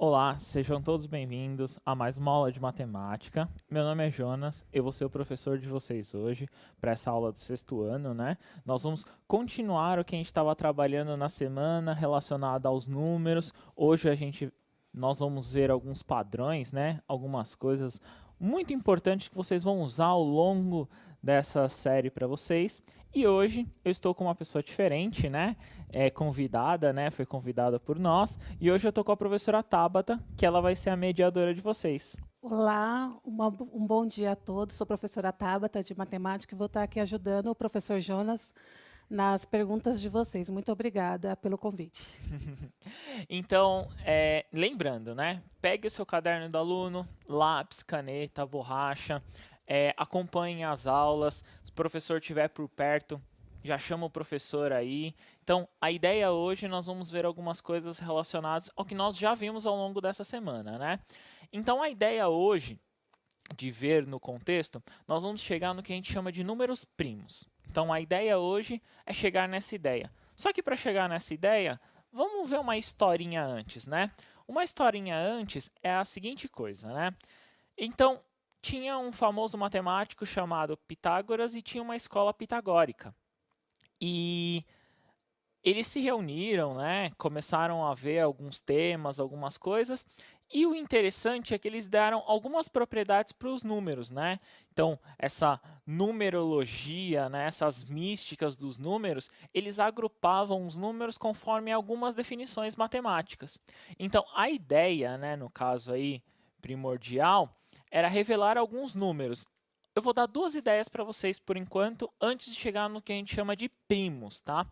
Olá, sejam todos bem-vindos a mais uma aula de matemática. Meu nome é Jonas, eu vou ser o professor de vocês hoje para essa aula do sexto ano, né? Nós vamos continuar o que a gente estava trabalhando na semana relacionado aos números. Hoje nós vamos ver alguns padrões, né? Algumas coisas muito importantes que vocês vão usar ao longo dessa série para vocês. E hoje eu estou com uma pessoa diferente, né? Convidada, né? Foi convidada por nós. E hoje eu estou com a professora Tabata, que ela vai ser a mediadora de vocês. Olá, um bom dia a todos. Sou a professora Tabata de matemática e vou estar aqui ajudando o professor Jonas nas perguntas de vocês. Muito obrigada pelo convite. Então, lembrando, né? Pegue o seu caderno do aluno, lápis, caneta, borracha, acompanhe as aulas. Se o professor estiver por perto, já chama o professor aí. Então, a ideia hoje nós vamos ver algumas coisas relacionadas ao que nós já vimos ao longo dessa semana, né? Então, a ideia hoje de ver no contexto, nós vamos chegar no que a gente chama de números primos. Então, a ideia hoje é chegar nessa ideia. Só que para chegar nessa ideia, vamos ver uma historinha antes, né? Uma historinha antes é a seguinte coisa, né? Então, tinha um famoso matemático chamado Pitágoras e tinha uma escola pitagórica. E eles se reuniram, né? Começaram a ver alguns temas, algumas coisas, e o interessante é que eles deram algumas propriedades para os números, né? Então, essa numerologia, né, essas místicas dos números, eles agrupavam os números conforme algumas definições matemáticas. Então, a ideia, né, no caso aí primordial, era revelar alguns números. Eu vou dar duas ideias para vocês por enquanto, antes de chegar no que a gente chama de primos, tá?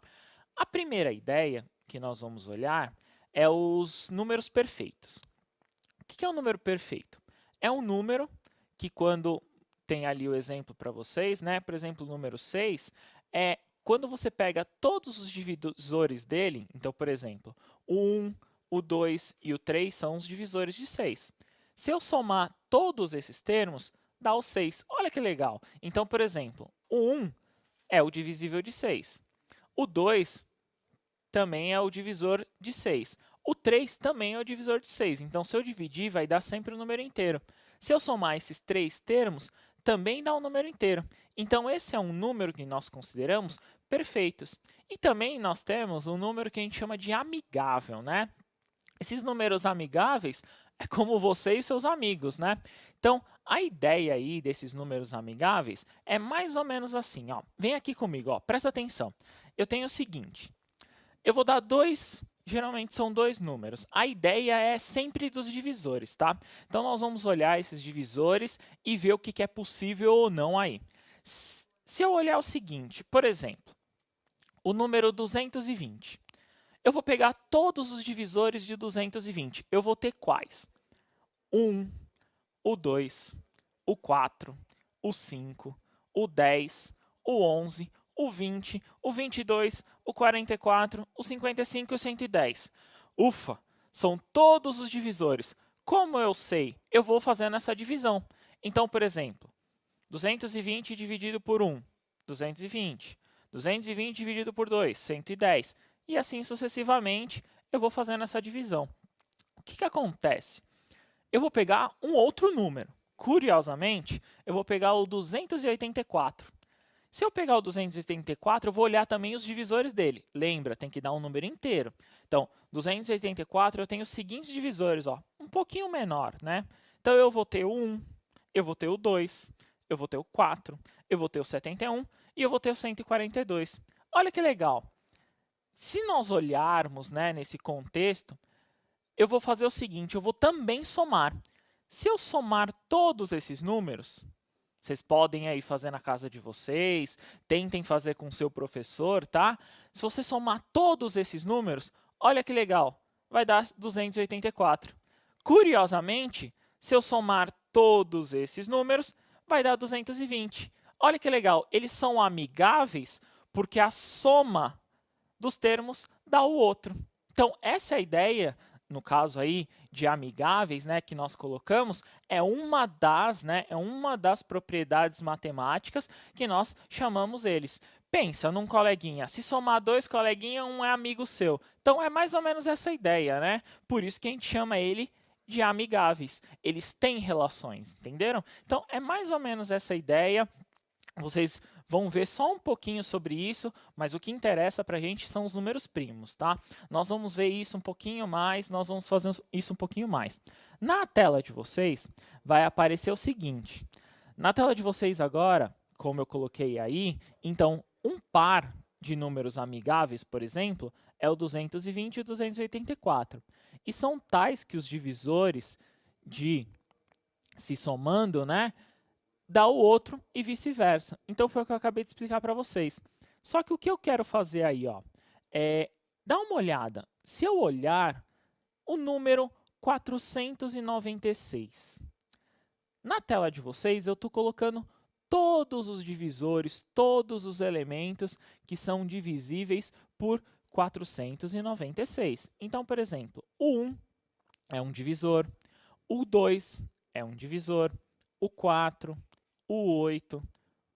A primeira ideia que nós vamos olhar é os números perfeitos. O que é um número perfeito? É um número que, quando tem ali o exemplo para vocês, né? Por exemplo, o número 6 é quando você pega todos os divisores dele. Então, por exemplo, o 1, o 2 e o 3 são os divisores de 6. Se eu somar todos esses termos, dá o 6. Olha que legal! Então, por exemplo, o 1 é o divisível de 6. O 2 também é o divisor de 6. O 3 também é o divisor de 6. Então, se eu dividir, vai dar sempre o número inteiro. Se eu somar esses três termos, também dá um número inteiro. Então, esse é um número que nós consideramos perfeitos. E também nós temos um número que a gente chama de amigável, né? Esses números amigáveis é como você e seus amigos, né? Então, a ideia aí desses números amigáveis é mais ou menos assim, ó. Vem aqui comigo, ó. Presta atenção. Eu tenho o seguinte: eu vou dar dois, geralmente são dois números. A ideia é sempre dos divisores, tá? Então, nós vamos olhar esses divisores e ver o que é possível ou não aí. Se eu olhar o seguinte, por exemplo, o número 220. Eu vou pegar todos os divisores de 220. Eu vou ter quais? O 1, o 2, o 4, o 5, o 10, o 11, o 20, o 22, o 44, o 55 e o 110. Ufa, são todos os divisores. Como eu sei? Eu vou fazendo essa divisão. Então, por exemplo, 220 dividido por 1, 220. 220 dividido por 2, 110. E assim sucessivamente, eu vou fazendo essa divisão. O que acontece? Eu vou pegar um outro número. Curiosamente, eu vou pegar o 284. Se eu pegar o 284, eu vou olhar também os divisores dele. Lembra, tem que dar um número inteiro. Então, 284 eu tenho os seguintes divisores, ó, um pouquinho menor, né? Então, eu vou ter o 1, eu vou ter o 2, eu vou ter o 4, eu vou ter o 71 e eu vou ter o 142. Olha que legal. Se nós olharmos, né, nesse contexto, eu vou fazer o seguinte, eu vou também somar. Se eu somar todos esses números, vocês podem aí fazer na casa de vocês, tentem fazer com o seu professor, tá? Se você somar todos esses números, olha que legal, vai dar 284. Curiosamente, se eu somar todos esses números, vai dar 220. Olha que legal, eles são amigáveis porque a soma dos termos dá o outro. Então, essa é a ideia no caso aí de amigáveis, né, que nós colocamos, é uma das propriedades matemáticas que nós chamamos eles. Pensa num coleguinha, se somar 2 coleguinhas, um é amigo seu. Então é mais ou menos essa ideia, né? Por isso que a gente chama ele de amigáveis. Eles têm relações, entenderam? Então é mais ou menos essa ideia. Vocês vão ver só um pouquinho sobre isso, mas o que interessa para a gente são os números primos, tá? Nós vamos ver isso um pouquinho mais, nós vamos fazer isso um pouquinho mais. Na tela de vocês vai aparecer o seguinte. Na tela de vocês agora, como eu coloquei aí, então um par de números amigáveis, por exemplo, é o 220 e o 284. E são tais que os divisores de se somando, né, dá o outro e vice-versa. Então foi o que eu acabei de explicar para vocês. Só que o que eu quero fazer aí, ó, é dar uma olhada. Se eu olhar o número 496, na tela de vocês eu estou colocando todos os divisores, todos os elementos que são divisíveis por 496. Então, por exemplo, o 1 é um divisor, o 2 é um divisor, o 4, o 8,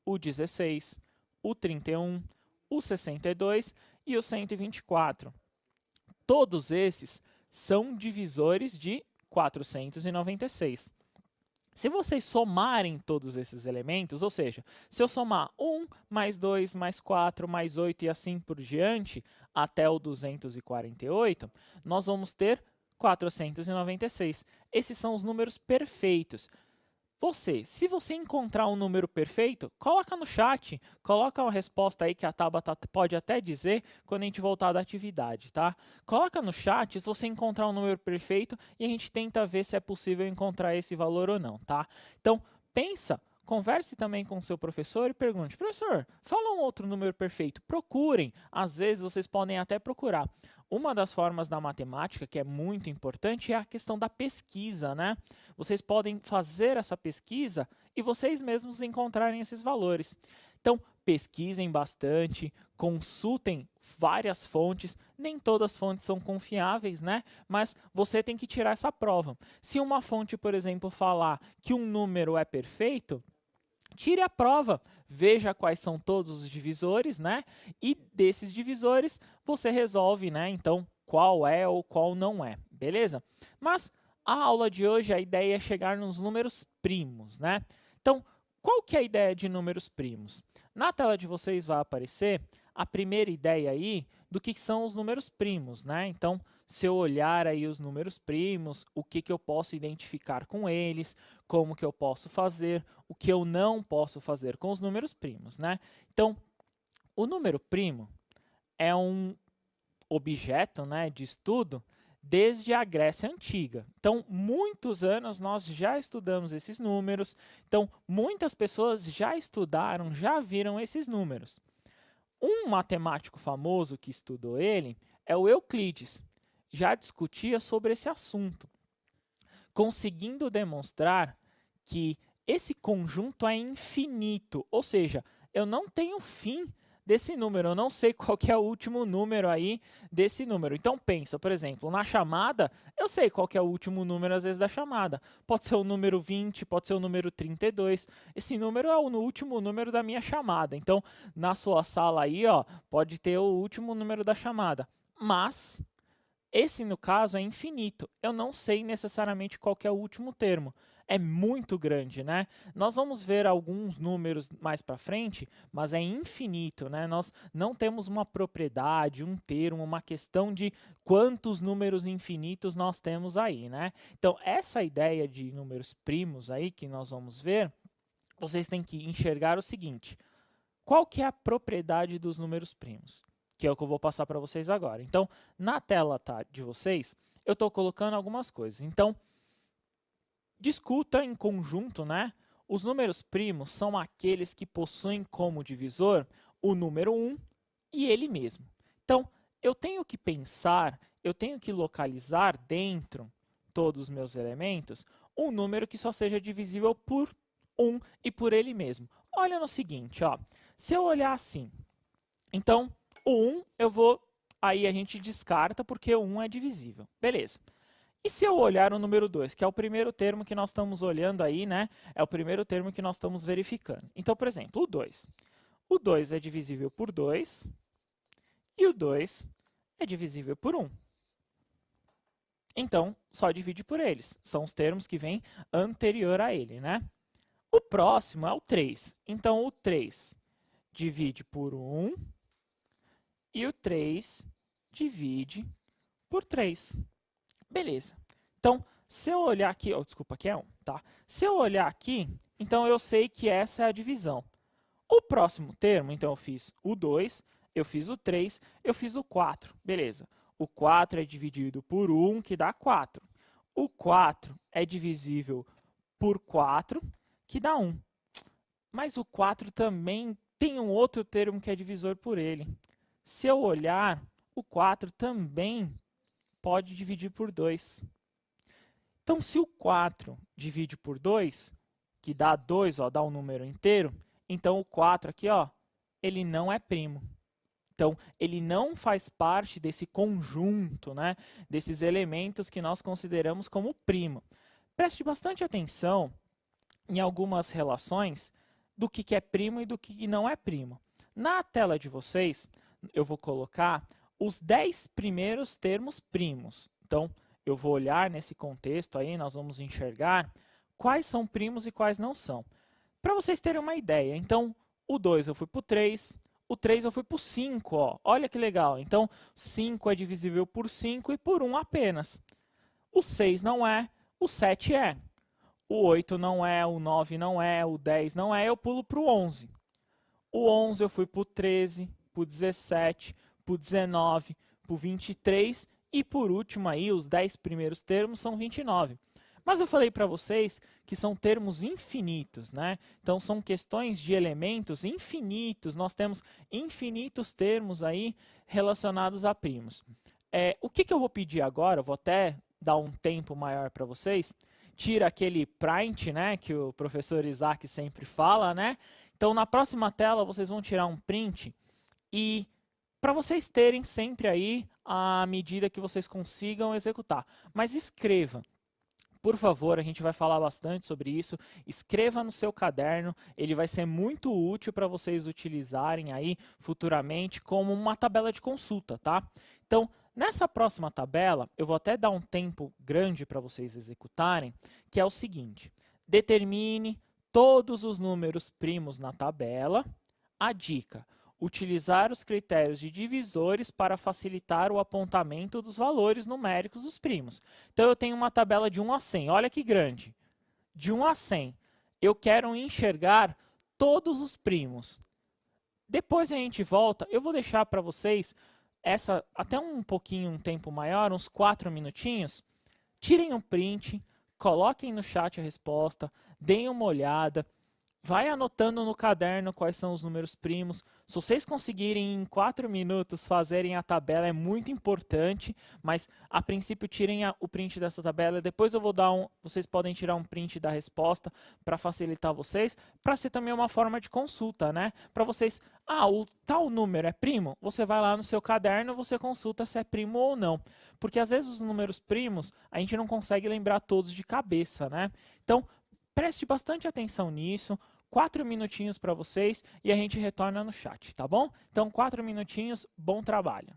o 16, o 31, o 62 e o 124. Todos esses são divisores de 496. Se vocês somarem todos esses elementos, ou seja, se eu somar 1 mais 2 mais 4 mais 8 e assim por diante, até o 248, nós vamos ter 496. Esses são os números perfeitos. Se você encontrar um número perfeito, coloca no chat, coloca uma resposta aí que a Tabata pode até dizer quando a gente voltar da atividade, tá? Coloca no chat se você encontrar um número perfeito e a gente tenta ver se é possível encontrar esse valor ou não, tá? Então, pensa, converse também com o seu professor e pergunte, professor, fala um outro número perfeito. Procurem, às vezes vocês podem até procurar. Uma das formas da matemática que é muito importante é a questão da pesquisa, né? Vocês podem fazer essa pesquisa e vocês mesmos encontrarem esses valores. Então, pesquisem bastante, consultem várias fontes, nem todas as fontes são confiáveis, né? Mas você tem que tirar essa prova. Se uma fonte, por exemplo, falar que um número é perfeito, tire a prova, veja quais são todos os divisores, né? E desses divisores você resolve, né? Então, qual é ou qual não é, beleza? Mas a aula de hoje, a ideia é chegar nos números primos, né? Então, qual que é a ideia de números primos? Na tela de vocês vai aparecer a primeira ideia aí do que são os números primos, né? Então, se eu olhar aí os números primos, o que eu posso identificar com eles, como que eu posso fazer, o que eu não posso fazer com os números primos, né? Então, o número primo é um objeto, né, de estudo desde a Grécia Antiga. Então, muitos anos nós já estudamos esses números. Então, muitas pessoas já estudaram, já viram esses números. Um matemático famoso que estudou ele é o Euclides. Já discutia sobre esse assunto, conseguindo demonstrar que esse conjunto é infinito, ou seja, eu não tenho fim desse número, eu não sei qual que é o último número aí desse número. Então pensa, por exemplo, na chamada, eu sei qual que é o último número às vezes da chamada. Pode ser o número 20, pode ser o número 32. Esse número é o último número da minha chamada. Então, na sua sala aí, ó, pode ter o último número da chamada. Mas esse, no caso, é infinito. Eu não sei necessariamente qual que é o último termo. É muito grande, né? Nós vamos ver alguns números mais para frente, mas é infinito, né? Nós não temos uma propriedade, um termo, uma questão de quantos números infinitos nós temos aí, né? Então, essa ideia de números primos aí que nós vamos ver, vocês têm que enxergar o seguinte: qual que é a propriedade dos números primos? Que é o que eu vou passar para vocês agora. Então, na tela de vocês, eu estou colocando algumas coisas. Então, discuta em conjunto, né? Os números primos são aqueles que possuem como divisor o número 1 e ele mesmo. Então, eu tenho que pensar, eu tenho que localizar dentro todos os meus elementos um número que só seja divisível por 1 e por ele mesmo. Olha no seguinte, ó. Se eu olhar assim, então o 1 aí a gente descarta porque o 1 é divisível. Beleza. E se eu olhar o número 2, que é o primeiro termo que nós estamos olhando aí, né? É o primeiro termo que nós estamos verificando. Então, por exemplo, o 2. O 2 é divisível por 2 e o 2 é divisível por 1. Então, só divide por eles. São os termos que vêm anterior a ele, né? O próximo é o 3. Então, o 3 divide por 1 e o 3 divide por 3. Beleza. Então, se eu olhar aqui, desculpa, aqui é 1, tá? Se eu olhar aqui, então eu sei que essa é a divisão. O próximo termo, então eu fiz o 2, eu fiz o 3, eu fiz o 4. Beleza. O 4 é dividido por 1, que dá 4. O 4 é divisível por 4, que dá 1. Mas o 4 também tem um outro termo que é divisor por ele. Se eu olhar, o 4 também pode dividir por 2. Então, se o 4 divide por 2, que dá 2, ó, dá um número inteiro, então o 4 aqui, ó, ele não é primo. Então, ele não faz parte desse conjunto, né, desses elementos que nós consideramos como primo. Preste bastante atenção em algumas relações do que é primo e do que não é primo. Na tela de vocês, eu vou colocar os 10 primeiros termos primos. Então, eu vou olhar nesse contexto aí, nós vamos enxergar quais são primos e quais não são. Para vocês terem uma ideia, então, o 2 eu fui para o 3, o 3 eu fui para o 5, ó. Olha que legal. Então, 5 é divisível por 5 e por 1 apenas. O 6 não é, o 7 é. O 8 não é, o 9 não é, o 10 não é, eu pulo para o 11. O 11 eu fui para o 13, para o 17, para o 19, para o 23 e por último aí, os 10 primeiros termos são 29. Mas eu falei para vocês que são termos infinitos, né? Então são questões de elementos infinitos, nós temos infinitos termos aí relacionados a primos. O que eu vou pedir agora, eu vou até dar um tempo maior para vocês, tira aquele print, né, que o professor Isaac sempre fala, né? Então, na próxima tela, vocês vão tirar um print e para vocês terem sempre aí a medida que vocês consigam executar. Mas escreva. Por favor, a gente vai falar bastante sobre isso. Escreva no seu caderno, ele vai ser muito útil para vocês utilizarem aí futuramente como uma tabela de consulta, tá? Então, nessa próxima tabela, eu vou até dar um tempo grande para vocês executarem, que é o seguinte: determine todos os números primos na tabela. A dica: utilizar os critérios de divisores para facilitar o apontamento dos valores numéricos dos primos. Então, eu tenho uma tabela de 1 a 100. Olha que grande. De 1 a 100. Eu quero enxergar todos os primos. Depois a gente volta. Eu vou deixar para vocês essa até um pouquinho, um tempo maior, uns 4 minutinhos. Tirem um print, coloquem no chat a resposta, deem uma olhada. Vai anotando no caderno quais são os números primos. Se vocês conseguirem em 4 minutos fazerem a tabela, é muito importante, mas a princípio tirem o print dessa tabela. Depois eu vou dar vocês podem tirar um print da resposta para facilitar vocês, para ser também uma forma de consulta, né? Para vocês, o tal número é primo? Você vai lá no seu caderno, você consulta se é primo ou não. Porque às vezes os números primos, a gente não consegue lembrar todos de cabeça, né? Então, preste bastante atenção nisso. 4 minutinhos para vocês e a gente retorna no chat, tá bom? Então, 4 minutinhos, bom trabalho.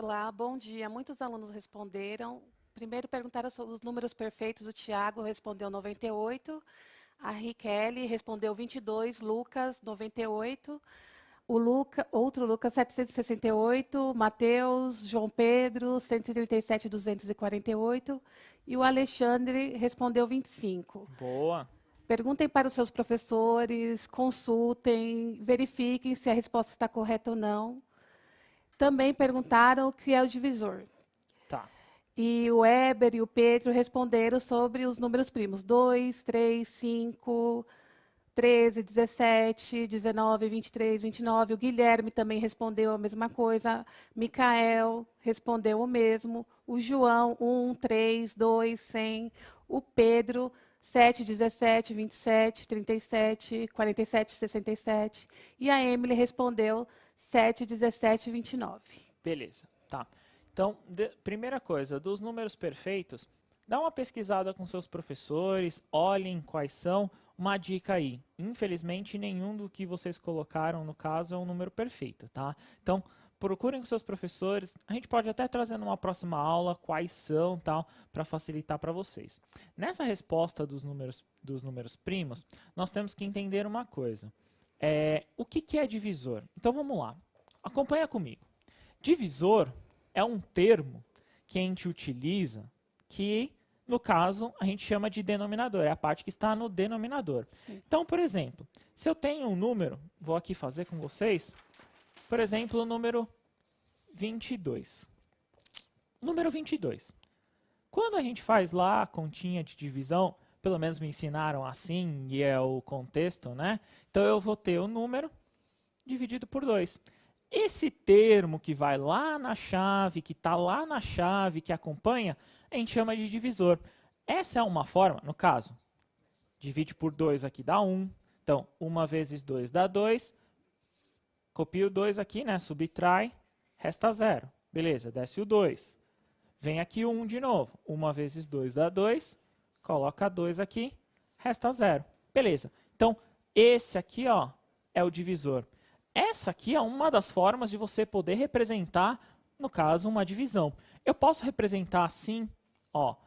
Olá, bom dia. Muitos alunos responderam. Primeiro perguntaram sobre os números perfeitos. O Tiago respondeu 98. A Riquele respondeu 22. Lucas, 98. Outro Lucas, 768. Mateus, João Pedro, 137, 248. E o Alexandre respondeu 25. Boa. Perguntem para os seus professores, consultem, verifiquem se a resposta está correta ou não. Também perguntaram o que é o divisor. Tá. E o Weber e o Pedro responderam sobre os números primos. 2, 3, 5, 13, 17, 19, 23, 29. O Guilherme também respondeu a mesma coisa. Micael respondeu o mesmo. O João, 1, 3, 2, 100. O Pedro, 7, 17, 27, 37, 47, 67. E a Emily respondeu 7, 17, 29. Beleza, tá. Então, primeira coisa, dos números perfeitos, dá uma pesquisada com seus professores, olhem quais são. Uma dica aí, infelizmente nenhum do que vocês colocaram no caso é um número perfeito, tá? Então, procurem com seus professores, a gente pode até trazer numa próxima aula quais são, tal, para facilitar para vocês. Nessa resposta dos números primos, nós temos que entender uma coisa. O que é divisor? Então, vamos lá. Acompanha comigo. Divisor é um termo que a gente utiliza que, no caso, a gente chama de denominador. É a parte que está no denominador. Sim. Então, por exemplo, se eu tenho um número, vou aqui fazer com vocês, por exemplo, o número 22. Número 22. Quando a gente faz lá a continha de divisão, pelo menos me ensinaram assim, e é o contexto, né? Então, eu vou ter o número dividido por 2. Esse termo que vai lá na chave, que está lá na chave, que acompanha, a gente chama de divisor. Essa é uma forma, no caso, divide por 2 aqui dá 1. Então, 1 vezes 2 dá 2. Copia o 2 aqui, né? Subtrai, resta 0. Beleza, desce o 2. Vem aqui o 1 de novo. 1 vezes 2 dá 2. Coloca 2 aqui, resta 0. Beleza. Então, esse aqui ó, é o divisor. Essa aqui é uma das formas de você poder representar, no caso, uma divisão. Eu posso representar assim, ó,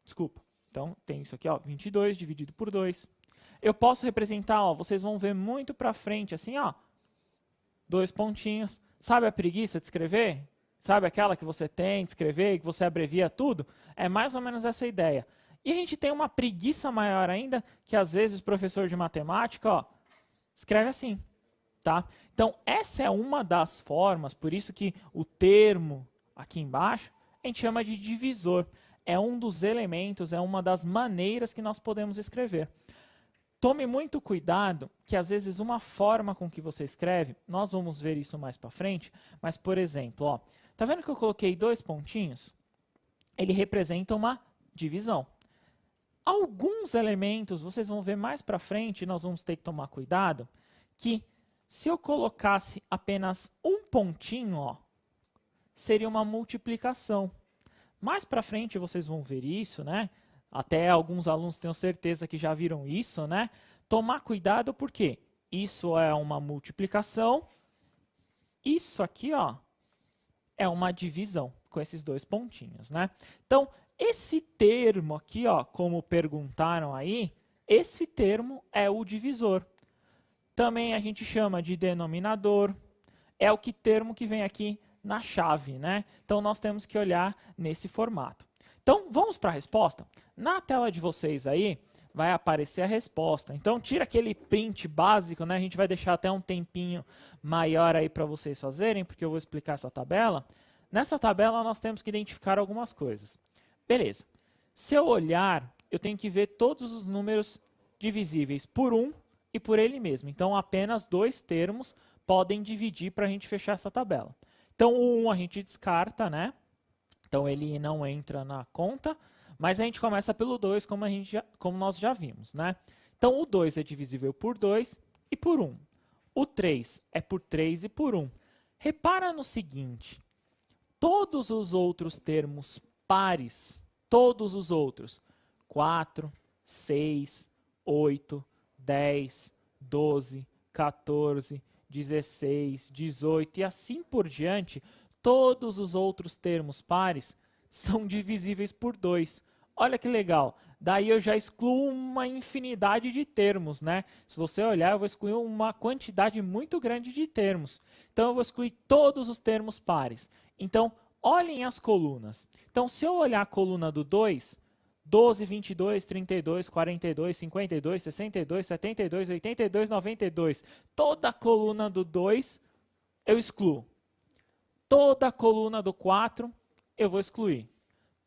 desculpa, então tem isso aqui, ó, 22 dividido por 2. Eu posso representar, ó, vocês vão ver muito pra frente, assim, ó, 2 pontinhos. Sabe a preguiça de escrever? Sabe aquela que você tem de escrever, que você abrevia tudo? É mais ou menos essa ideia. E a gente tem uma preguiça maior ainda, que às vezes o professor de matemática, ó, escreve assim. Tá? Então, essa é uma das formas, por isso que o termo aqui embaixo a gente chama de divisor. É um dos elementos, é uma das maneiras que nós podemos escrever. Tome muito cuidado, que às vezes uma forma com que você escreve, nós vamos ver isso mais para frente, mas, por exemplo, ó, tá vendo que eu coloquei 2 pontinhos? Ele representa uma divisão. Alguns elementos, vocês vão ver mais para frente, nós vamos ter que tomar cuidado, que se eu colocasse apenas um pontinho, ó, seria uma multiplicação. Mais para frente vocês vão ver isso, né? Até alguns alunos tenho certeza que já viram isso, né? Tomar cuidado porque isso é uma multiplicação, isso aqui, ó, é uma divisão com esses 2 pontinhos, né? Então, esse termo aqui, ó, como perguntaram aí, esse termo é o divisor. Também a gente chama de denominador, é o termo que vem aqui na chave, né? Então, nós temos que olhar nesse formato. Então, vamos para a resposta? Na tela de vocês aí, vai aparecer a resposta. Então, tira aquele print básico, né? A gente vai deixar até um tempinho maior aí para vocês fazerem, porque eu vou explicar essa tabela. Nessa tabela, nós temos que identificar algumas coisas. Beleza. Se eu olhar, eu tenho que ver todos os números divisíveis por 1 e por ele mesmo. Então, apenas 2 termos podem dividir para a gente fechar essa tabela. Então, o 1 a gente descarta, né? Então, ele não entra na conta, mas a gente começa pelo 2, como nós já vimos, né? Então, o 2 é divisível por 2 e por 1. O 3 é por 3 e por 1. Repara no seguinte, todos os outros termos pares, todos os outros, 4, 6, 8, 10, 12, 14, 16, 18 e assim por diante, todos os outros termos pares são divisíveis por 2. Olha que legal. Daí eu já excluo uma infinidade de termos, né? Se você olhar, eu vou excluir uma quantidade muito grande de termos. Então, eu vou excluir todos os termos pares. Então, olhem as colunas. Então, se eu olhar a coluna do 2, 12, 22, 32, 42, 52, 62, 72, 82, 92. Toda a coluna do 2 eu excluo. Toda a coluna do 4 eu vou excluir.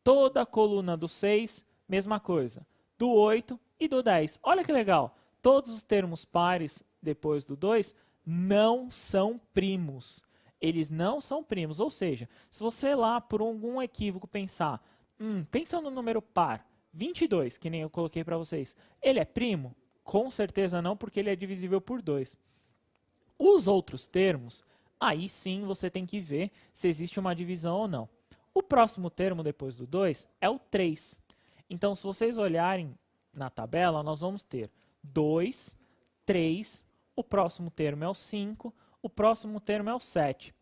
Toda a coluna do 6, mesma coisa. Do 8 e do 10. Olha que legal. Todos os termos pares depois do 2 não são primos. Eles não são primos. Ou seja, se você lá por algum equívoco pensar, pensa no número par, 22, que nem eu coloquei para vocês, ele é primo? Com certeza não, porque ele é divisível por 2. Os outros termos, aí sim você tem que ver se existe uma divisão ou não. O próximo termo depois do 2 é o 3. Então, se vocês olharem na tabela, nós vamos ter 2, 3, o próximo termo é o 5, o próximo termo é o 7.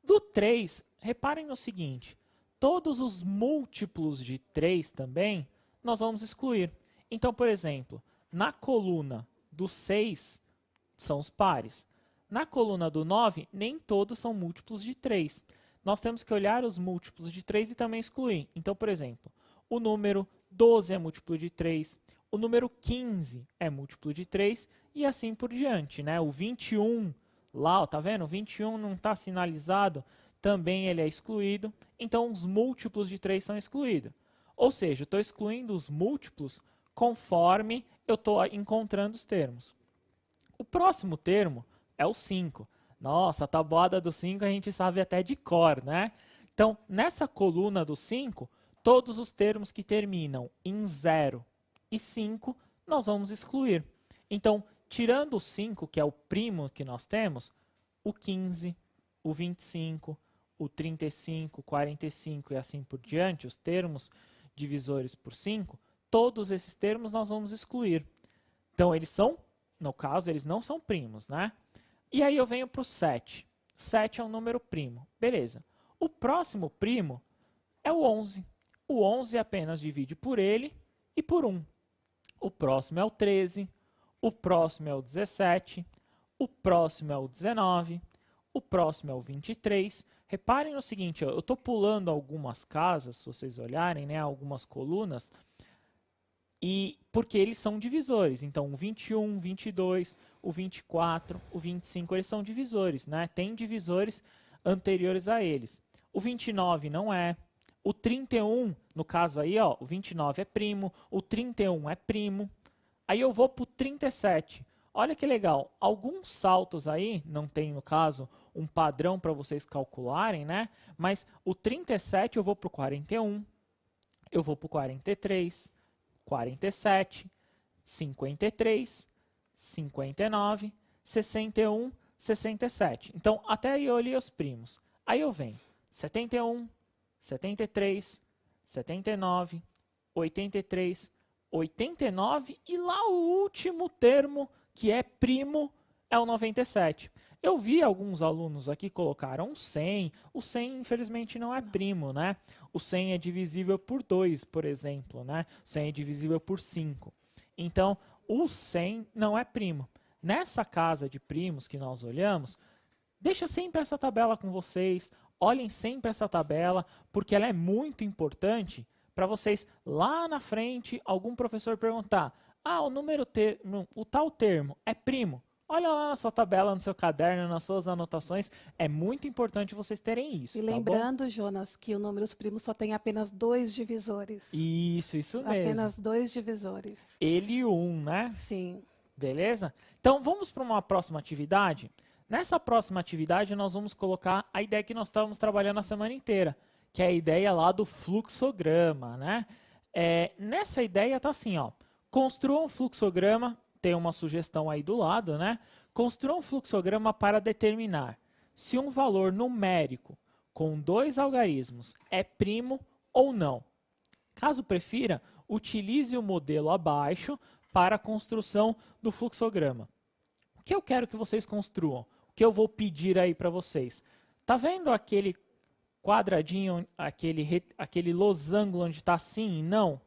Do 3, reparem no seguinte, todos os múltiplos de 3 também, nós vamos excluir. Então, por exemplo, na coluna do 6, são os pares. Na coluna do 9, nem todos são múltiplos de 3. Nós temos que olhar os múltiplos de 3 e também excluir. Então, por exemplo, o número 12 é múltiplo de 3, o número 15 é múltiplo de 3 e assim por diante, né? O 21, lá, ó, tá vendo? O 21 não está sinalizado, também ele é excluído. Então, os múltiplos de 3 são excluídos. Ou seja, eu estou excluindo os múltiplos conforme eu estou encontrando os termos. O próximo termo é o 5. Nossa, a tabuada do 5 a gente sabe até de cor, né? Então, nessa coluna do 5, todos os termos que terminam em 0 e 5, nós vamos excluir. Então, tirando o 5, que é o primo que nós temos, o 15, o 25, o 35, 45 e assim por diante, os termos divisores por 5, todos esses termos nós vamos excluir. Então, eles são, no caso, eles não são primos, né? E aí eu venho para o 7. 7 é um número primo. Beleza. O próximo primo é o 11. O 11 apenas divide por ele e por 1. O próximo é o 13. O próximo é o 17. O próximo é o 19. O próximo é o 23. Reparem no seguinte, ó, eu estou pulando algumas casas, se vocês olharem, né, algumas colunas, e porque eles são divisores. Então, o 21, 22, o 24, o 25, eles são divisores, né? Tem divisores anteriores a eles. O 29 não é. O 31, no caso aí, ó, o 29 é primo, o 31 é primo. Aí eu vou para o 37. Olha que legal, alguns saltos aí, não tem no caso um padrão para vocês calcularem, né? Mas o 37 eu vou para o 41, eu vou para o 43, 47, 53, 59, 61, 67. Então, até aí eu li os primos. Aí eu venho 71, 73, 79, 83, 89 e lá o último termo que é primo é o 97. Eu vi alguns alunos aqui colocaram 100. O 100, infelizmente, não é primo, né? O 100 é divisível por 2, por exemplo, né? O 100 é divisível por 5. Então, o 100 não é primo. Nessa casa de primos que nós olhamos, deixa sempre essa tabela com vocês. Olhem sempre essa tabela, porque ela é muito importante para vocês, lá na frente, algum professor perguntar: o tal termo é primo? Olha lá na sua tabela, no seu caderno, nas suas anotações. É muito importante vocês terem isso. E lembrando, Jonas, que o números primos só tem apenas 2 divisores. Isso mesmo. Apenas 2 divisores. Ele e 1, né? Sim. Beleza? Então, vamos para uma próxima atividade. Nessa próxima atividade, nós vamos colocar a ideia que nós estávamos trabalhando a semana inteira, que é a ideia lá do fluxograma, né? Nessa ideia está assim, ó. Construa um fluxograma, tem uma sugestão aí do lado, né? Construa um fluxograma para determinar se um valor numérico com 2 algarismos é primo ou não. Caso prefira, utilize o modelo abaixo para a construção do fluxograma. O que eu quero que vocês construam? O que eu vou pedir aí para vocês? Tá vendo aquele quadradinho, aquele losango onde está sim e não?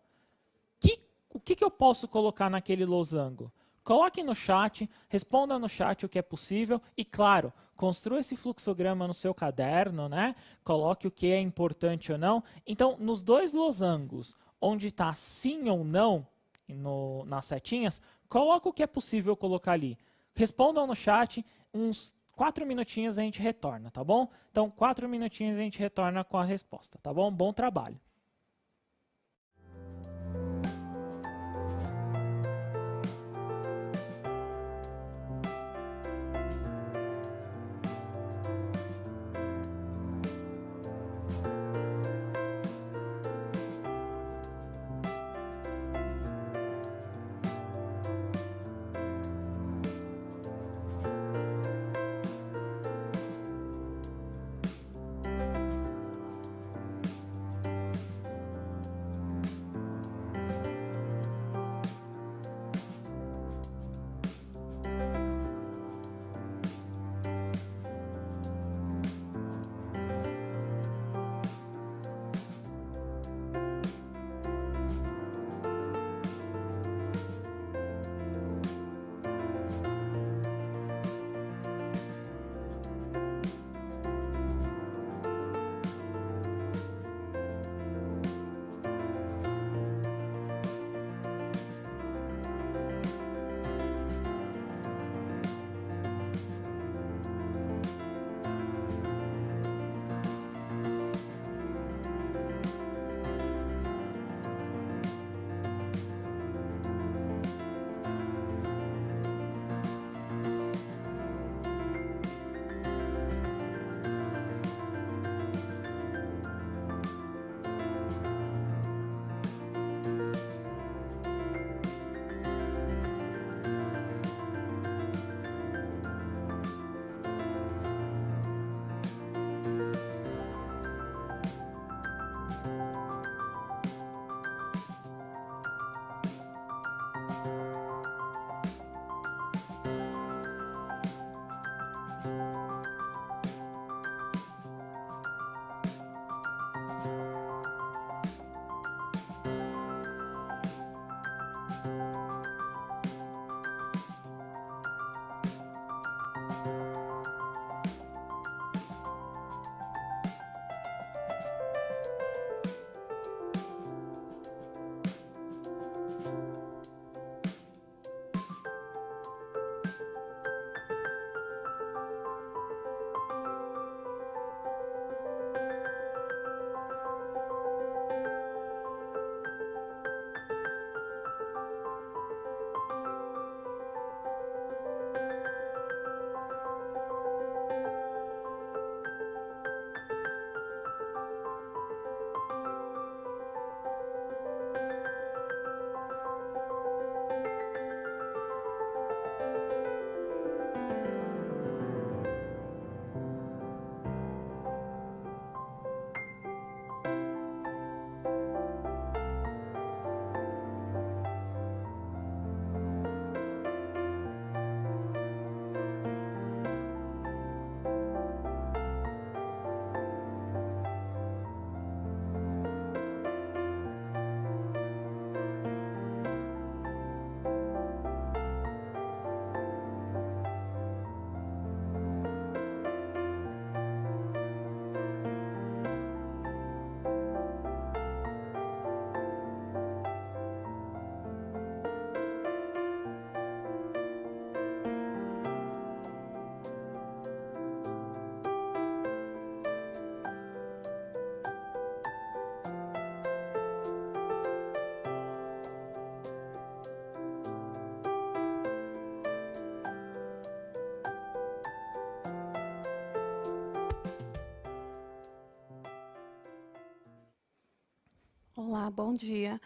O que eu posso colocar naquele losango? Coloque no chat, responda no chat o que é possível e, claro, construa esse fluxograma no seu caderno, né? Coloque o que é importante ou não. Então, nos dois losangos, onde está sim ou não, nas setinhas, coloque o que é possível colocar ali. Respondam no chat, uns 4 minutinhos a gente retorna, tá bom? Então, 4 minutinhos a gente retorna com a resposta, tá bom? Bom trabalho. Olá, bom dia.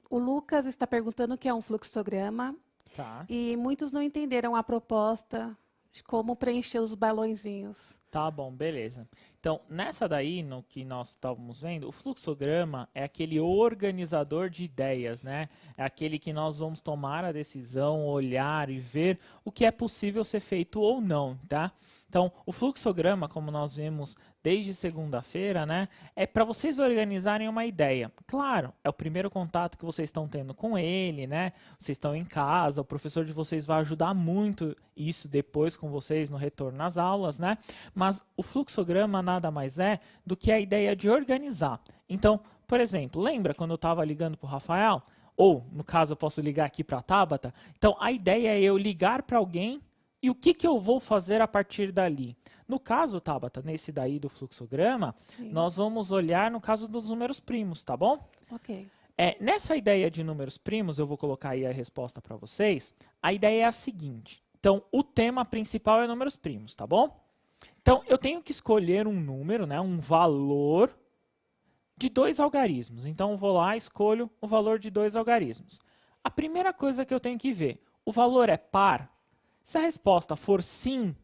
O Lucas está perguntando o que é um fluxograma Tá. e muitos não entenderam a proposta de como preencher os balõezinhos. Tá bom, beleza. Então, nessa daí, no que nós estávamos vendo, o fluxograma é aquele organizador de ideias, né? É aquele que nós vamos tomar a decisão, olhar e ver o que é possível ser feito ou não, tá? Então, o fluxograma, como nós vimos desde segunda-feira, né, é para vocês organizarem uma ideia. Claro, é o primeiro contato que vocês estão tendo com ele, né? Vocês estão em casa, o professor de vocês vai ajudar muito isso depois com vocês no retorno às aulas, né? Mas o fluxograma nada mais é do que a ideia de organizar. Então, por exemplo, lembra quando eu estava ligando para o Rafael? Ou, no caso, eu posso ligar aqui para a Tabata. Então, a ideia é eu ligar para alguém e o que eu vou fazer a partir dali. No caso, Tabata, nesse daí do fluxograma, Sim. nós vamos olhar no caso dos números primos, tá bom? Ok. Nessa ideia de números primos, eu vou colocar aí a resposta para vocês. A ideia é a seguinte. Então, o tema principal é números primos, tá bom? Então, eu tenho que escolher um número, né, um valor de 2 algarismos. Então, eu vou lá e escolho o valor de 2 algarismos. A primeira coisa que eu tenho que ver, o valor é par? Se a resposta for sim,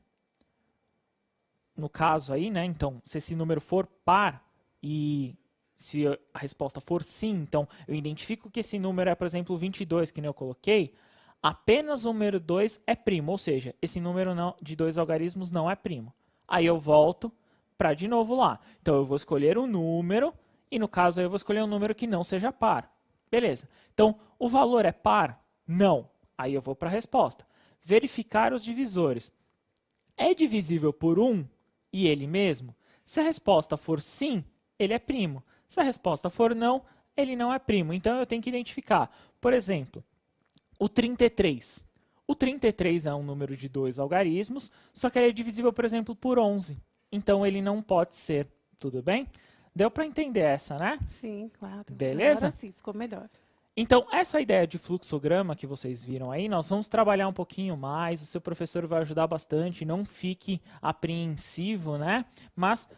no caso aí, né? Então, se esse número for par e se a resposta for sim, então eu identifico que esse número é, por exemplo, 22, que nem eu coloquei, apenas o número 2 é primo, ou seja, esse número de 2 algarismos não é primo. Aí eu volto para de novo lá. Então, eu vou escolher um número e, no caso, aí eu vou escolher um número que não seja par. Beleza. Então, o valor é par? Não. Aí eu vou para a resposta. Verificar os divisores. É divisível por 1 e ele mesmo? Se a resposta for sim, ele é primo. Se a resposta for não, ele não é primo. Então, eu tenho que identificar. Por exemplo, o 33. O 33 é um número de 2 algarismos, só que ele é divisível, por exemplo, por 11. Então, ele não pode ser. Tudo bem? Deu para entender essa, né? Sim, claro. Beleza? Agora sim, ficou melhor. Então, essa ideia de fluxograma que vocês viram aí, nós vamos trabalhar um pouquinho mais, o seu professor vai ajudar bastante, não fique apreensivo, né? Mas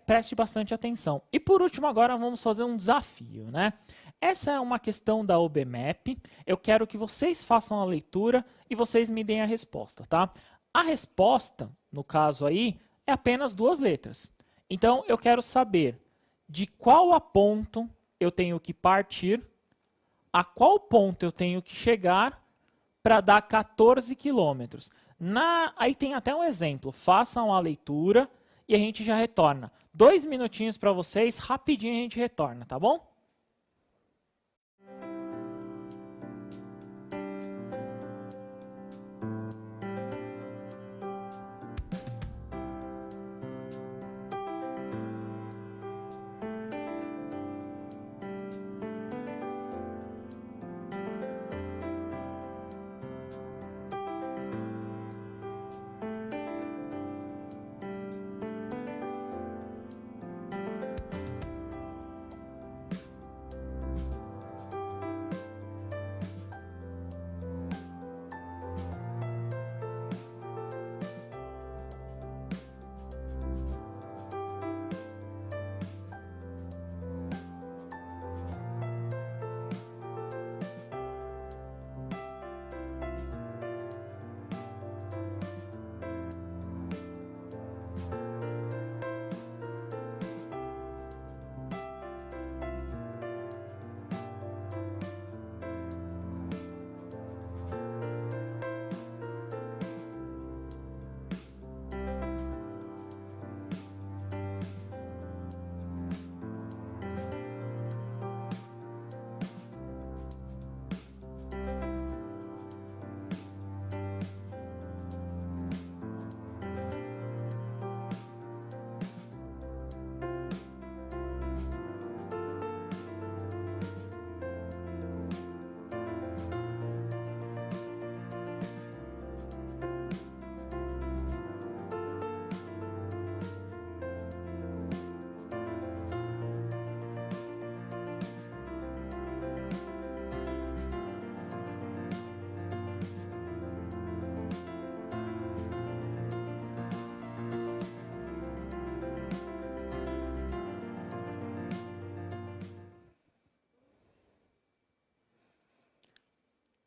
preste bastante atenção. E por último, agora vamos fazer um desafio, né? Essa é uma questão da OBMAP, eu quero que vocês façam a leitura e vocês me deem a resposta, tá? A resposta, no caso aí, é apenas 2 letras. Então, eu quero saber de qual ponto eu tenho que partir, a qual ponto eu tenho que chegar para dar 14 quilômetros. Aí tem até um exemplo. Façam a leitura e a gente já retorna. 2 minutinhos para vocês, rapidinho a gente retorna, tá bom?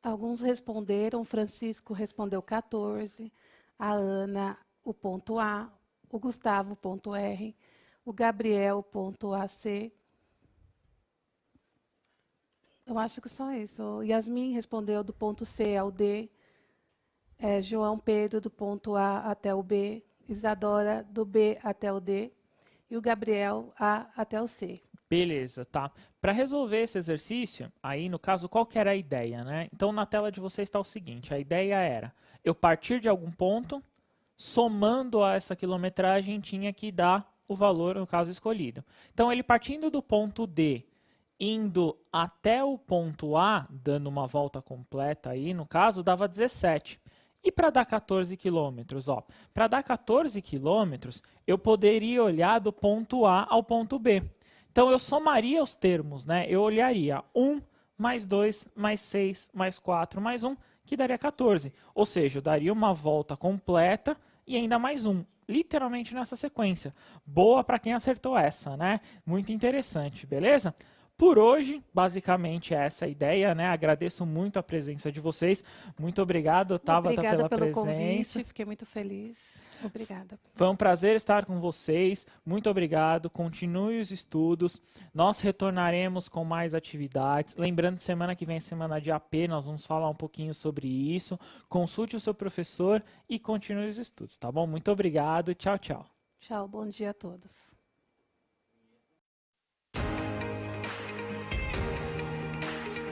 Alguns responderam, o Francisco respondeu 14, a Ana, o ponto A, o Gustavo, ponto R, o Gabriel, ponto AC. Eu acho que só isso. Yasmin respondeu do ponto C ao D, João Pedro do ponto A até o B, Isadora do B até o D, e o Gabriel A até o C. Beleza, tá? Para resolver esse exercício, aí no caso, qual que era a ideia, né? Então na tela de vocês está o seguinte, a ideia era eu partir de algum ponto, somando a essa quilometragem tinha que dar o valor no caso escolhido. Então ele partindo do ponto D, indo até o ponto A, dando uma volta completa aí, no caso, dava 17. E para dar 14 quilômetros, ó, para dar 14 quilômetros, eu poderia olhar do ponto A ao ponto B. Então eu somaria os termos, né? Eu olharia 1 mais 2 mais 6 mais 4 mais 1, que daria 14. Ou seja, eu daria uma volta completa e ainda mais um. Literalmente nessa sequência. Boa para quem acertou essa, né? Muito interessante, beleza? Por hoje, basicamente essa é a ideia, né? Agradeço muito a presença de vocês. Muito obrigado, Tabata, Obrigada pela pelo presença. convite, fiquei muito feliz. Obrigada. Foi um prazer estar com vocês. Muito obrigado. Continue os estudos. Nós retornaremos com mais atividades. Lembrando, semana que vem é semana de AP, nós vamos falar um pouquinho sobre isso. Consulte o seu professor e continue os estudos, tá bom? Muito obrigado. Tchau, tchau. Tchau, bom dia a todos.